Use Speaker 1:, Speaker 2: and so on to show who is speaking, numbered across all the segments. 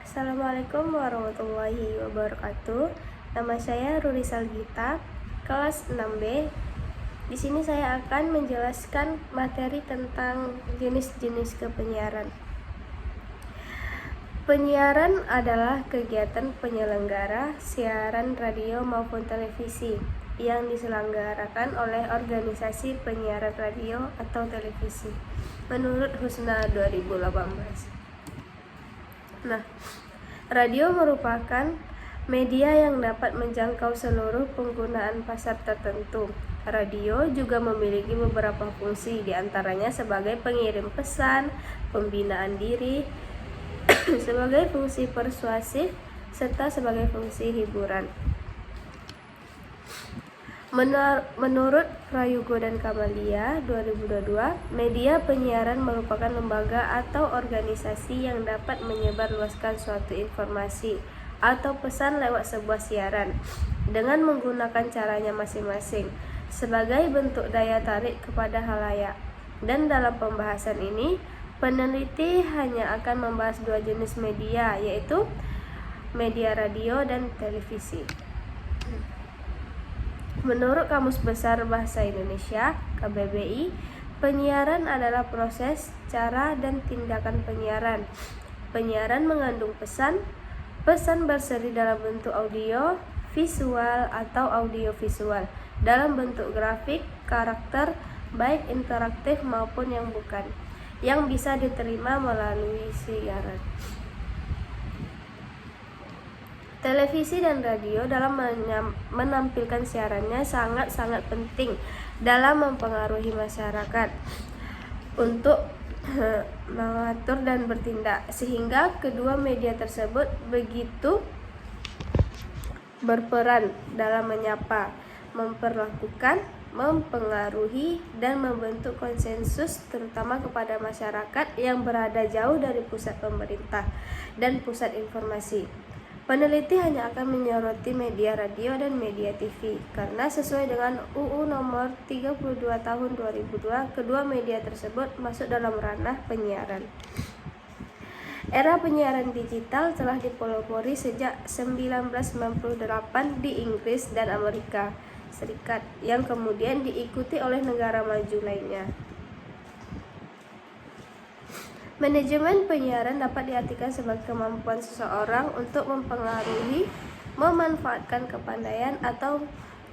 Speaker 1: Assalamualaikum warahmatullahi wabarakatuh. Nama saya Ruri Salgita, kelas 6B. Di sini saya akan menjelaskan materi tentang jenis-jenis kepenyiaran. Penyiaran adalah kegiatan penyelenggara siaran radio maupun televisi yang diselenggarakan oleh organisasi penyiaran radio atau televisi menurut Husna 2018. Nah, radio merupakan media yang dapat menjangkau seluruh penggunaan pasar tertentu. Radio juga memiliki beberapa fungsi, diantaranya sebagai pengirim pesan, pembinaan diri, sebagai fungsi persuasif, serta sebagai fungsi hiburan. Menurut Prayogo dan Kamalia 2022, media penyiaran merupakan lembaga atau organisasi yang dapat menyebarluaskan suatu informasi atau pesan lewat sebuah siaran dengan menggunakan caranya masing-masing sebagai bentuk daya tarik kepada halayak. Dan dalam pembahasan ini, peneliti hanya akan membahas dua jenis media, yaitu media radio dan televisi. Menurut Kamus Besar Bahasa Indonesia (KBBI), penyiaran adalah proses, cara, dan tindakan penyiaran. Penyiaran mengandung pesan. Pesan berseri dalam bentuk audio, visual, atau audiovisual, dalam bentuk grafik, karakter, baik interaktif maupun yang bukan, yang bisa diterima melalui siaran. Televisi dan radio dalam menampilkan siarannya sangat-sangat penting dalam mempengaruhi masyarakat untuk mengatur dan bertindak, sehingga kedua media tersebut begitu berperan dalam menyapa, memperlakukan, mempengaruhi, dan membentuk konsensus terutama kepada masyarakat yang berada jauh dari pusat pemerintah dan pusat informasi. Peneliti hanya akan menyoroti media radio dan media TV karena sesuai dengan UU nomor 32 tahun 2002, kedua media tersebut masuk dalam ranah penyiaran. Era penyiaran digital telah dipelopori sejak 1998 di Inggris dan Amerika Serikat, yang kemudian diikuti oleh negara maju lainnya. Manajemen penyiaran dapat diartikan sebagai kemampuan seseorang untuk mempengaruhi, memanfaatkan kepandaian atau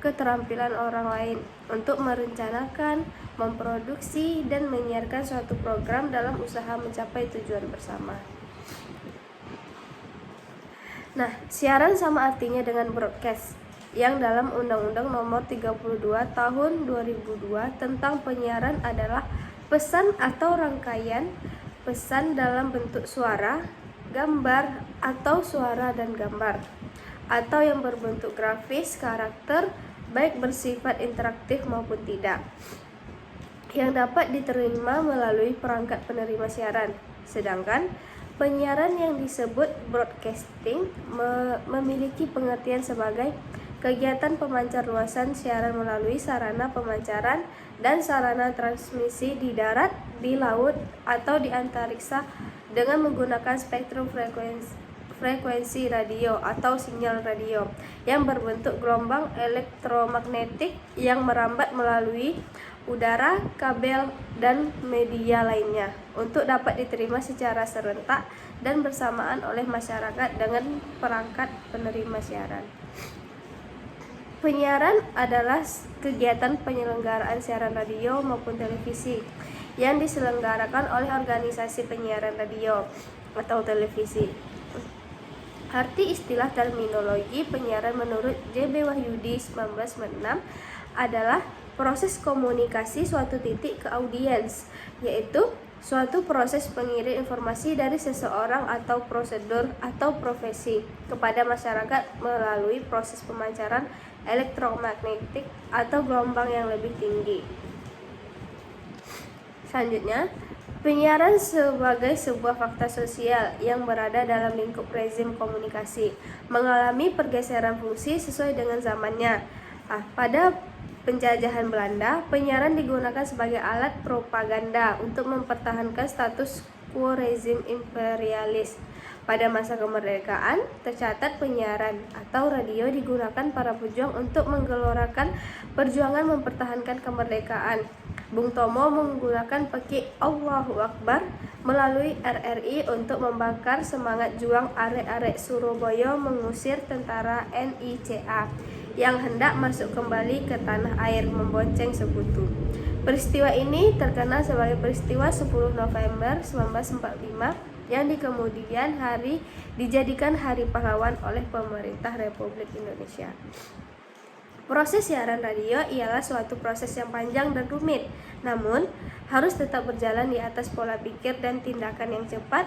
Speaker 1: keterampilan orang lain untuk merencanakan, memproduksi, dan menyiarkan suatu program dalam usaha mencapai tujuan bersama. Nah, siaran sama artinya dengan broadcast, yang dalam Undang-Undang Nomor 32 Tahun 2002 tentang penyiaran adalah pesan atau rangkaian pesan dalam bentuk suara, gambar, atau suara dan gambar, atau yang berbentuk grafis, karakter, baik bersifat interaktif maupun tidak, yang dapat diterima melalui perangkat penerima siaran. Sedangkan penyiaran yang disebut broadcasting memiliki pengertian sebagai kegiatan pemancar luasan siaran melalui sarana pemancaran dan sarana transmisi di darat, di laut, atau di antariksa dengan menggunakan spektrum frekuensi radio atau sinyal radio yang berbentuk gelombang elektromagnetik yang merambat melalui udara, kabel, dan media lainnya untuk dapat diterima secara serentak dan bersamaan oleh masyarakat dengan perangkat penerima siaran. Penyiaran adalah kegiatan penyelenggaraan siaran radio maupun televisi yang diselenggarakan oleh organisasi penyiaran radio atau televisi. Arti istilah terminologi penyiaran menurut J.B. Wahyudi 1996 adalah proses komunikasi suatu titik ke audiens, yaitu suatu proses pengirim informasi dari seseorang atau prosedur atau profesi kepada masyarakat melalui proses pemancaran elektromagnetik atau gelombang yang lebih tinggi. Selanjutnya, penyiaran sebagai sebuah fakta sosial yang berada dalam lingkup rezim komunikasi mengalami pergeseran fungsi sesuai dengan zamannya. Pada penjajahan Belanda, penyiaran digunakan sebagai alat propaganda untuk mempertahankan status quo rezim imperialis. Pada masa kemerdekaan, tercatat penyiaran atau radio digunakan para pejuang untuk menggelorakan perjuangan mempertahankan kemerdekaan. Bung Tomo menggunakan peki Allahu Akbar melalui RRI untuk membakar semangat juang arek-arek Surabaya mengusir tentara NICA yang hendak masuk kembali ke tanah air membonceng sekutu. Peristiwa ini terkenal sebagai peristiwa 10 November 1945 yang di kemudian hari dijadikan Hari Pahlawan oleh pemerintah Republik Indonesia. Proses siaran radio ialah suatu proses yang panjang dan rumit, namun harus tetap berjalan di atas pola pikir dan tindakan yang cepat,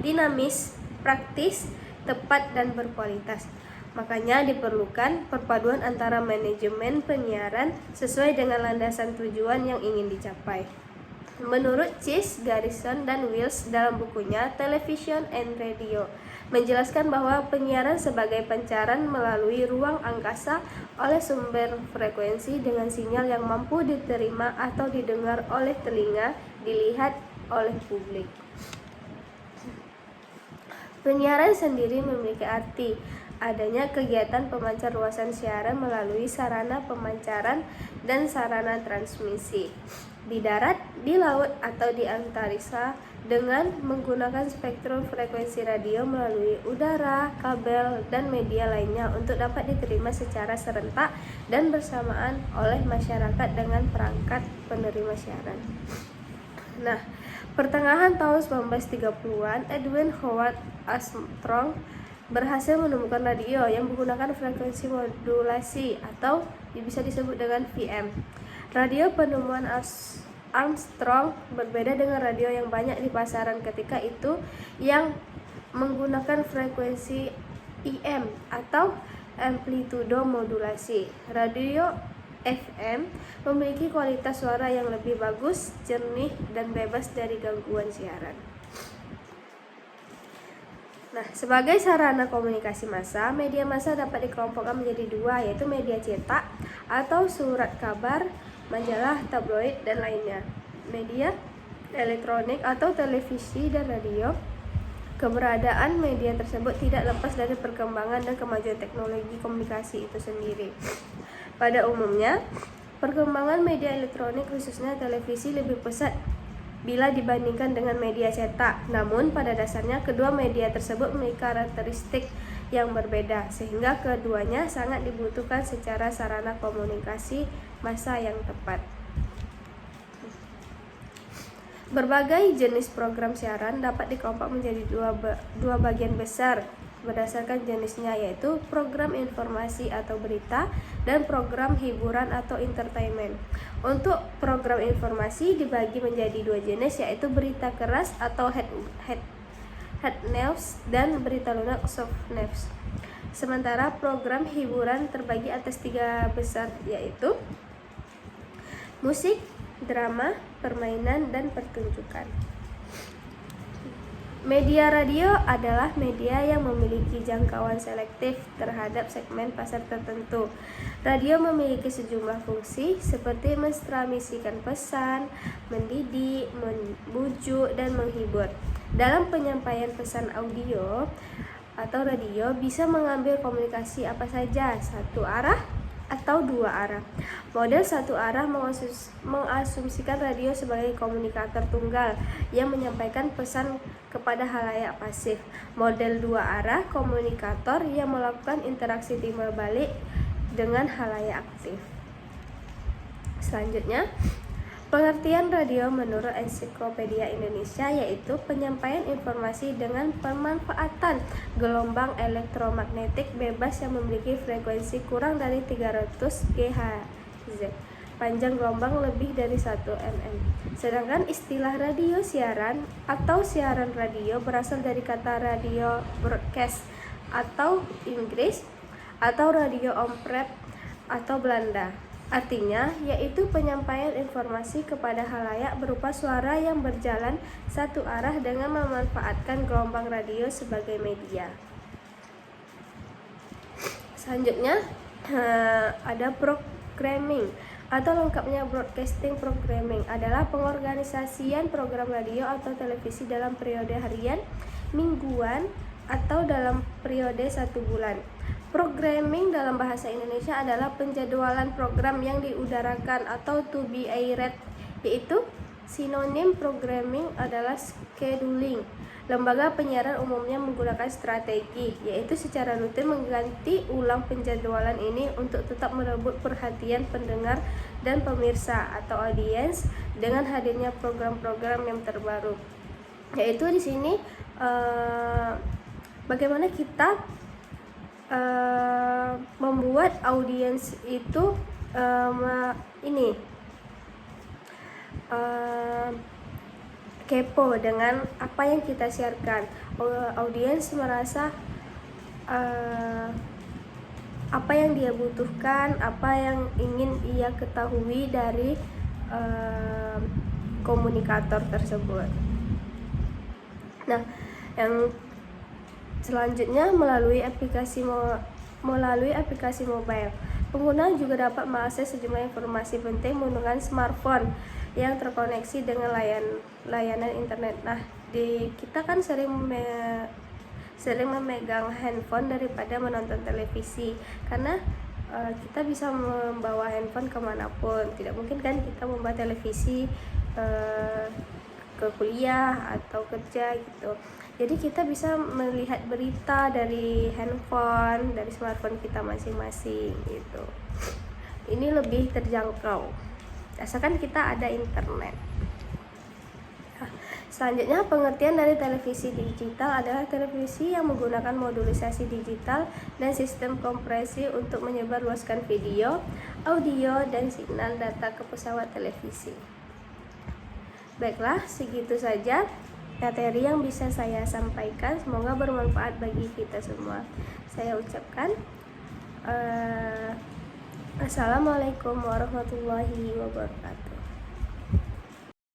Speaker 1: dinamis, praktis, tepat, dan berkualitas. Makanya diperlukan perpaduan antara manajemen penyiaran sesuai dengan landasan tujuan yang ingin dicapai. Menurut Chase, Garrison, dan Wills dalam bukunya Television and Radio, menjelaskan bahwa penyiaran sebagai pancaran melalui ruang angkasa oleh sumber frekuensi dengan sinyal yang mampu diterima atau didengar oleh telinga, dilihat oleh publik. Penyiaran sendiri memiliki arti adanya kegiatan pemancar luasan siaran melalui sarana pemancaran dan sarana transmisi di darat, di laut, atau di antariksa dengan menggunakan spektrum frekuensi radio melalui udara, kabel, dan media lainnya untuk dapat diterima secara serentak dan bersamaan oleh masyarakat dengan perangkat penerima siaran. Nah, pertengahan tahun 1930-an, Edwin Howard Armstrong berhasil menemukan radio yang menggunakan frekuensi modulasi atau bisa disebut dengan VM. Radio penemuan Armstrong berbeda dengan radio yang banyak di pasaran ketika itu yang menggunakan frekuensi IM atau amplitudo modulasi. Radio FM memiliki kualitas suara yang lebih bagus, jernih, dan bebas dari gangguan siaran. Nah, sebagai sarana komunikasi massa, media massa dapat dikelompokkan menjadi dua, yaitu media cetak atau surat kabar, majalah, tabloid, dan lainnya. Media elektronik atau televisi dan radio. Keberadaan media tersebut tidak lepas dari perkembangan dan kemajuan teknologi komunikasi itu sendiri. Pada umumnya, perkembangan media elektronik khususnya televisi lebih pesat bila dibandingkan dengan media cetak. Namun pada dasarnya kedua media tersebut memiliki karakteristik yang berbeda sehingga keduanya sangat dibutuhkan secara sarana komunikasi massa yang tepat. Berbagai jenis program siaran dapat dikelompok menjadi dua bagian besar berdasarkan jenisnya, yaitu program informasi atau berita dan program hiburan atau entertainment. Untuk program informasi dibagi menjadi dua jenis, yaitu berita keras atau hard news dan berita lunak soft news. Sementara program hiburan terbagi atas tiga besar, yaitu musik, drama, permainan, dan pertunjukan. Media radio adalah media yang memiliki jangkauan selektif terhadap segmen pasar tertentu. Radio memiliki sejumlah fungsi seperti mentransmisikan pesan, mendidik, membujuk, dan menghibur. Dalam penyampaian pesan audio atau radio bisa mengambil komunikasi apa saja, satu arah atau dua arah. Model satu arah mengasumsikan radio sebagai komunikator tunggal yang menyampaikan pesan kepada halayak pasif. Model dua arah, komunikator yang melakukan interaksi timbal balik dengan halayak aktif. Selanjutnya, pengertian radio menurut Ensiklopedia Indonesia yaitu penyampaian informasi dengan pemanfaatan gelombang elektromagnetik bebas yang memiliki frekuensi kurang dari 300 GHz, panjang gelombang lebih dari 1 mm. Sedangkan istilah radio siaran atau siaran radio berasal dari kata radio broadcast atau Inggris atau radio omprep atau Belanda. Artinya, yaitu penyampaian informasi kepada halayak berupa suara yang berjalan satu arah dengan memanfaatkan gelombang radio sebagai media. Selanjutnya, ada programming atau lengkapnya broadcasting programming adalah pengorganisasian program radio atau televisi dalam periode harian, mingguan, atau dalam periode 1 bulan. Programming dalam bahasa Indonesia adalah penjadwalan program yang diudarakan atau to be aired, yaitu sinonim programming adalah scheduling. Lembaga penyiaran umumnya menggunakan strategi, yaitu secara rutin mengganti ulang penjadwalan ini untuk tetap merebut perhatian pendengar dan pemirsa atau audiens dengan hadirnya program-program yang terbaru. Yaitu di sini bagaimana kita membuat audiens itu kepo dengan apa yang kita siarkan. Audiens merasa apa yang dia butuhkan, apa yang ingin ia ketahui dari komunikator tersebut. Nah, yang selanjutnya melalui aplikasi mobile. Pengguna juga dapat mengakses sejumlah informasi penting menggunakan smartphone yang terkoneksi dengan layanan internet. Nah, kita kan sering memegang handphone daripada menonton televisi, karena kita bisa membawa handphone kemanapun. Tidak mungkin kan kita membawa televisi ke kuliah atau kerja gitu. Jadi kita bisa melihat berita dari handphone, dari smartphone kita masing-masing gitu. Ini lebih terjangkau, asalkan kita ada internet. Nah, selanjutnya pengertian dari televisi digital adalah televisi yang menggunakan modulisasi digital dan sistem kompresi untuk menyebarluaskan video, audio, dan signal data ke pesawat televisi. Baiklah, segitu saja materi yang bisa saya sampaikan. Semoga bermanfaat bagi kita semua. Saya ucapkan Assalamualaikum warahmatullahi wabarakatuh.